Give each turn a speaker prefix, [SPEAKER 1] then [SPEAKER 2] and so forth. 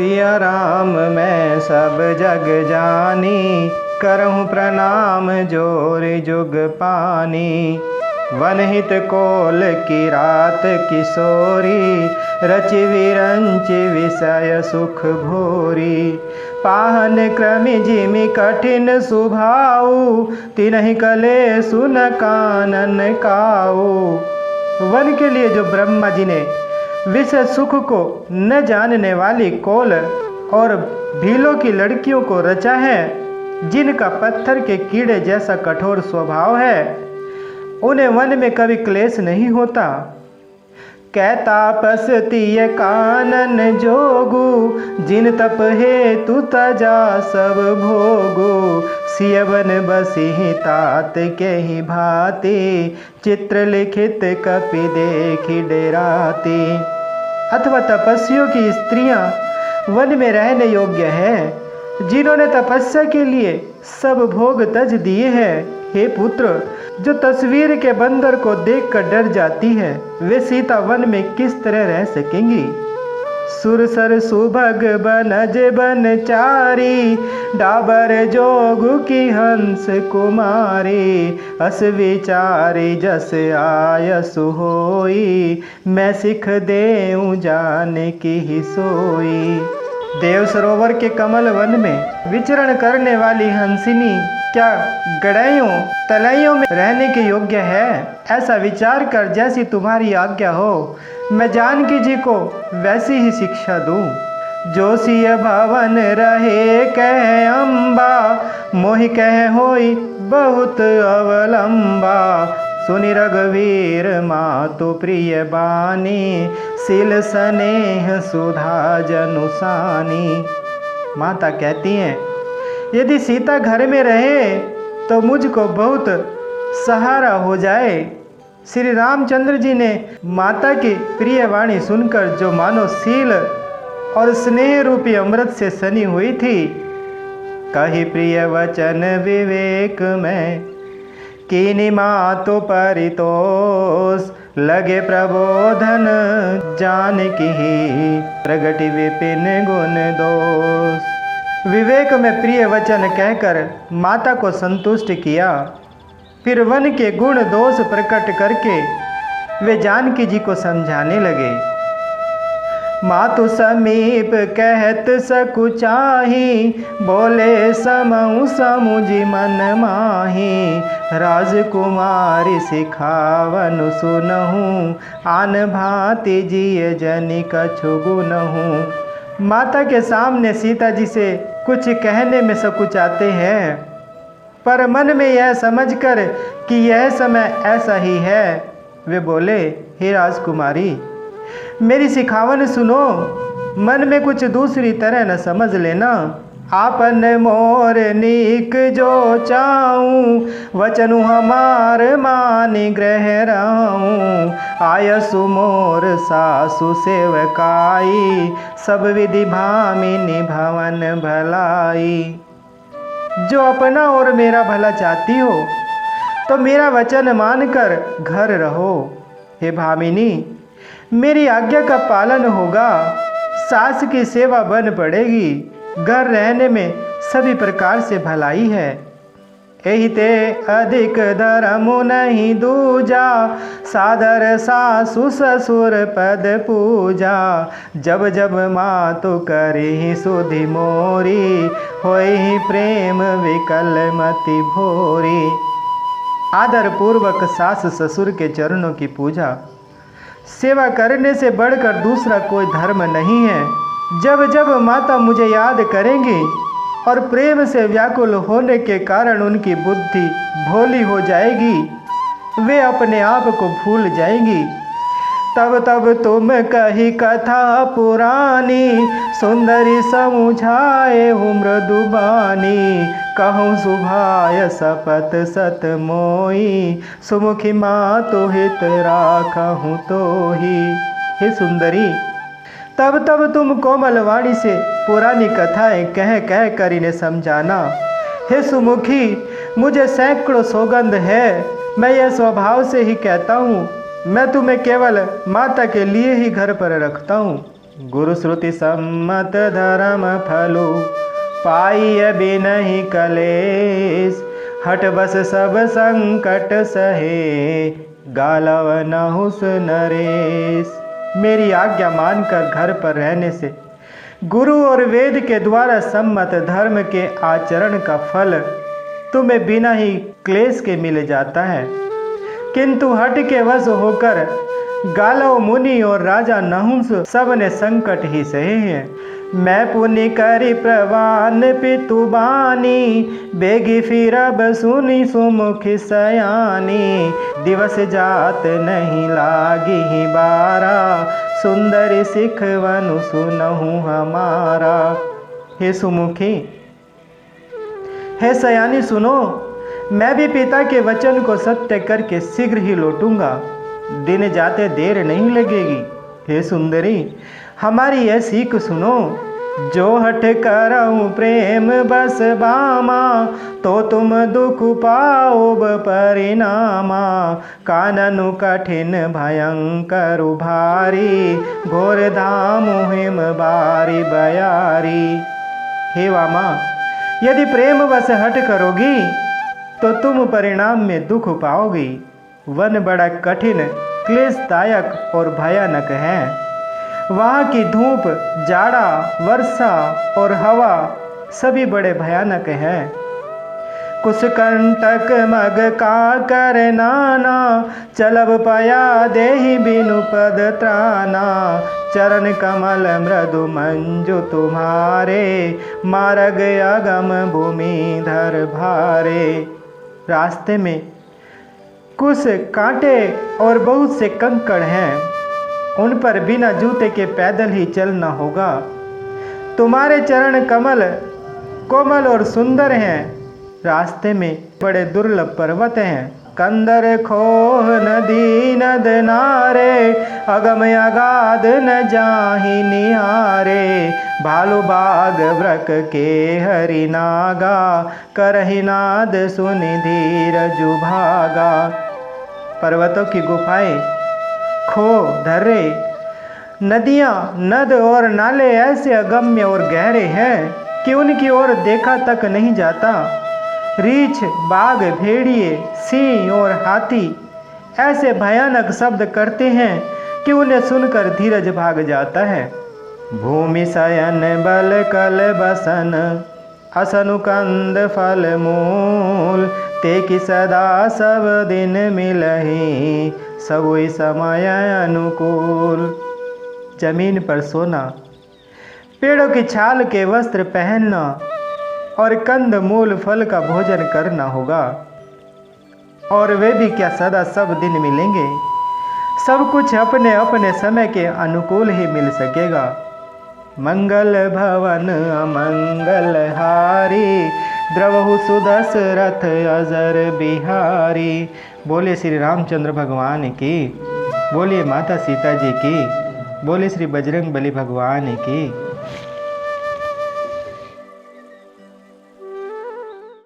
[SPEAKER 1] सिया राम मैं सब जग जानी, करहूँ प्रणाम जोर जुग पानी। वनहित कोल की रात किशोरी, रचि विरंचि विषय सुख भोरी। पाहन क्रमि जिमि कठिन सुभाऊ, तिन्हि कले सुन कानन काऊ। वन के लिए जो ब्रह्मा जी ने विषय सुख को न जानने वाली कोल और भीलों की लड़कियों को रचा है, जिनका पत्थर के कीड़े जैसा कठोर स्वभाव है, उन्हें वन में कभी क्लेश नहीं होता। कहता पसतीय कानन जोगु, जिन तप हेतु तजा सब भोगु। सियवन बसी तात के ही भांति, चित्र लिखित कपि देखी डेराती। अथवा तपस्वियों की स्त्रियां वन में रहने योग्य है, जिन्होंने तपस्या के लिए सब भोग तज दिए हैं। हे पुत्र, जो तस्वीर के बंदर को देखकर डर जाती है, वे सीता वन में किस तरह रह सकेंगी। सुरसर सुभग बनज बनचारी, डाबर जोगु की हंस कुमारी। अस विचारी जस आयसु होई, मैं सिख देऊं जान की ही सोई। देव सरोवर के कमल वन में विचरण करने वाली हंसिनी क्या गड़ाइयों तलैयों में रहने के योग्य है? ऐसा विचार कर जैसी तुम्हारी आज्ञा हो, मैं जानकी जी को वैसी ही शिक्षा दूं। जो सिय भवन रहे कह अम्बा, मोहि कह होई बहुत अवलंबा। सुनि रघुवीर मातु प्रिय बानी, सिल स्नेह सुधा जनुसानी। माता कहती हैं, यदि सीता घर में रहे तो मुझको बहुत सहारा हो जाए। श्री रामचंद्र जी ने माता की प्रिय वाणी सुनकर जो मानो सील और स्नेह रूपी अमृत से सनी हुई थी, कही प्रिय वचन विवेक में, कीनी मातु परितोष। लगे प्रबोधन जानकी ही, प्रगति विपिन गुण दोष। विवेक में प्रिय वचन कहकर माता को संतुष्ट किया। फिर वन के गुण दोष प्रकट करके वे जानकी जी को समझाने लगे। मातु समीप कहत सकुचाही, बोले समऊ समुझि मन माही। राजकुमारी सिखावन सुनहूँ, आन भांति जिय जनि कछु गुनहूँ। माता के सामने सीता जी से कुछ कहने में सकुचाते हैं, पर मन में यह समझकर कि यह समय ऐसा ही है, वे बोले, हे राजकुमारी, मेरी सिखावन सुनो, मन में कुछ दूसरी तरह न समझ लेना। आपन मोर नीक जो चाहूँ, वचनु हमार मानि ग्रह रहूँ। आयसु मोर सासु सेवकाई, सब विधि भामिनी भवन भलाई। जो अपना और मेरा भला चाहती हो तो मेरा वचन मानकर घर रहो। हे भामिनी, मेरी आज्ञा का पालन होगा, सास की सेवा बन पड़ेगी, घर रहने में सभी प्रकार से भलाई है। एहि ते अधिक धर्म नहीं दूजा, सादर सासु ससुर पद पूजा। जब जब मातु करी सुधि मोरी, होई प्रेम विकल मति भोरी। आदर पूर्वक सास ससुर के चरणों की पूजा, सेवा करने से बढ़कर दूसरा कोई धर्म नहीं है। जब जब माता मुझे याद करेंगी और प्रेम से व्याकुल होने के कारण उनकी बुद्धि भोली हो जाएगी, वे अपने आप को भूल जाएंगी। तब तब तुम कही कथा पुरानी, सुंदरी समुझाए हूँ मृदुबानी। कहूँ सुभाय सपत सत मोई, सुमुखी मातु हित राखहूँ तोही। हे सुंदरी, तब तब तुम कोमल वाणी से पुरानी कथाएं कह कह कर इन्हें समझाना। हे सुमुखी, मुझे सैकड़ों सौगंध है, मैं यह स्वभाव से ही कहता हूँ। मैं तुम्हें केवल माता के लिए ही घर पर रखता हूँ। गुरु श्रुति सम्मत धर्म फलु पाई बिनहि कलेश। हट बस सब संकट सहे गालव नहुस नरेश। मेरी आज्ञा मानकर घर पर रहने से गुरु और वेद के द्वारा सम्मत धर्म के आचरण का फल तुम्हें बिना ही क्लेश के मिल जाता है, किंतु हट के वश होकर गालव मुनि और राजा नहुस सब ने संकट ही सहे हैं। मैं पुनि करी प्रवान पितु बानी बेगी फिरब सुनी सुमुखी सयानी। दिवस जात नहीं लागी ही बारा सुंदरी सिखवनु सुनहु हमारा। हे सुमुखी, हे सयानी सुनो, मैं भी पिता के वचन को सत्य करके शीघ्र ही लौटूंगा, दिन जाते देर नहीं लगेगी। हे सुंदरी, हमारी यह सीख सुनो, जो हठ करऊं प्रेम बस बामा तो तुम दुख पाओब परिणामा। काननु कठिन भयंकर भारी घोर धाम हिम बारी बयारी। हे वामा, यदि प्रेम बस हट करोगी तो तुम परिणाम में दुख पाओगी। वन बड़ा कठिन, क्लेशदायक और भयानक है। वहाँ की धूप, जाड़ा, वर्षा और हवा सभी बड़े भयानक हैं। कुछ कंटक मग का कर नाना चलब पया देहि बिनु पद त्राना। चरण कमल मृदु मंजु तुम्हारे मार्ग अगम भूमि धर भारे। रास्ते में कुछ कांटे और बहुत से कंकड़ हैं, उन पर बिना जूते के पैदल ही चलना होगा। तुम्हारे चरण कमल कोमल और सुंदर हैं। रास्ते में बड़े दुर्लभ पर्वत हैं। कंदर खोह नदी नद नारे अगम अगाध न जाहि निहारे। भालू बाग व्रक के हरि नागा करहि नाद सुनि धीरजु भागा। पर्वतों की गुफाएं, खो धर्रे, नदियाँ, नद और नाले ऐसे अगम्य और गहरे हैं कि उनकी ओर देखा तक नहीं जाता। रीछ, बाघ, भेड़िए, सिंह और हाथी ऐसे भयानक शब्द करते हैं कि उन्हें सुनकर धीरज भाग जाता है। भूमि शयन बल कल बसन असनु कंद फल मूल। ते की सदा सब दिन मिलही सबोई समय अनुकूल। जमीन पर सोना, पेड़ों की छाल के वस्त्र पहनना और कंद मूल फल का भोजन करना होगा। और वे भी क्या सदा सब दिन मिलेंगे? सब कुछ अपने अपने समय के अनुकूल ही मिल सकेगा। मंगल भवन अमंगल हारी द्रवहु सुदशरथ अजर बिहारी। बोले श्री रामचंद्र भगवान की, बोलिए माता सीता जी की, बोले श्री बजरंग बली भगवान की।